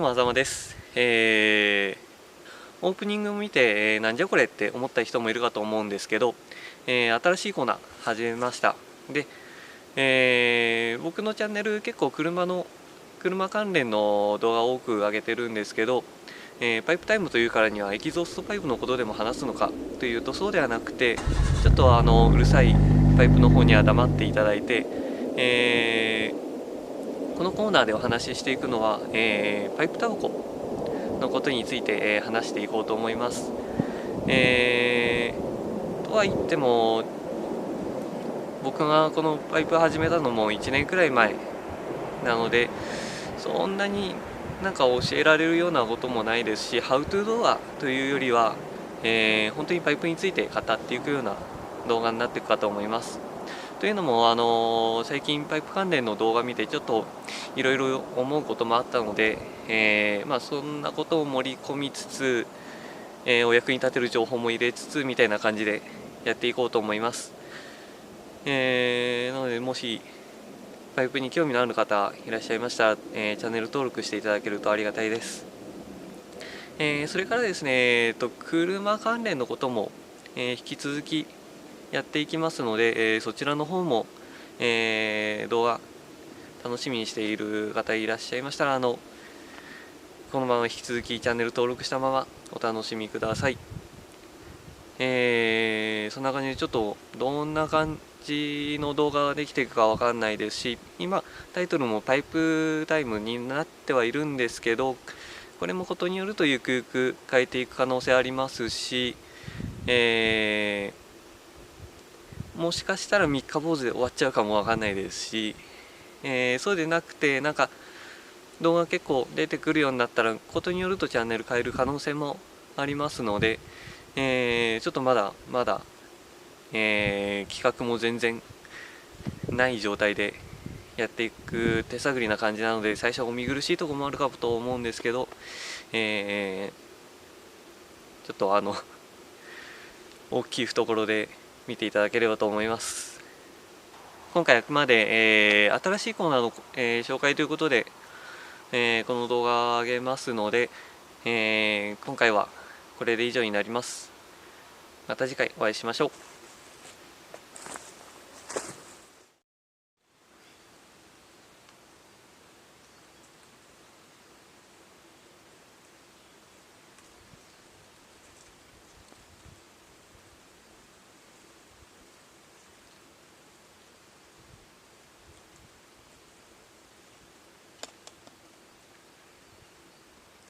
もあざまです。オープニングを見て、なんじゃこれって思った人もいるかと思うんですけど、新しいコーナー始めました。で、僕のチャンネル結構車関連の動画を多く上げてるんですけど、パイプタイムというからにはエキゾーストパイプのことでも話すのかというとそうではなくて、ちょっとうるさいパイプの方には黙っていただいて、このコーナーでお話ししていくのは、パイプタバコのことについて、話していこうと思います。とは言っても僕がこのパイプ始めたのも1年くらい前なので、そんなになんか教えられるようなこともないですし、How to 動画というよりは、本当にパイプについて語っていくような動画になっていくかと思います。というのも、最近パイプ関連の動画見てちょっといろいろ思うこともあったので、そんなことを盛り込みつつ、お役に立てる情報も入れつつみたいな感じでやっていこうと思います。なのでもしパイプに興味のある方いらっしゃいましたら、チャンネル登録していただけるとありがたいです。それからですね、車関連のことも、引き続きやっていきますので、そちらの方も、動画楽しみにしている方いらっしゃいましたら、このまま引き続きチャンネル登録したままお楽しみください。そんな感じでちょっとどんな感じの動画ができていくかわかんないですし、今タイトルもパイプタイムになってはいるんですけど、これもことによるとゆくゆく変えていく可能性ありますし、もしかしたら三日坊主で終わっちゃうかもわかんないですし、そうでなくてなんか動画結構出てくるようになったらことによるとチャンネル変える可能性もありますので、ちょっとまだまだ、企画も全然ない状態でやっていく手探りな感じなので、最初はお見苦しいところもあるかと思うんですけど、ちょっと大きい懐で見ていただければと思います。今回あくまで、新しいコーナーの、紹介ということで、この動画を上げますので、今回はこれで以上になります。また次回お会いしましょう。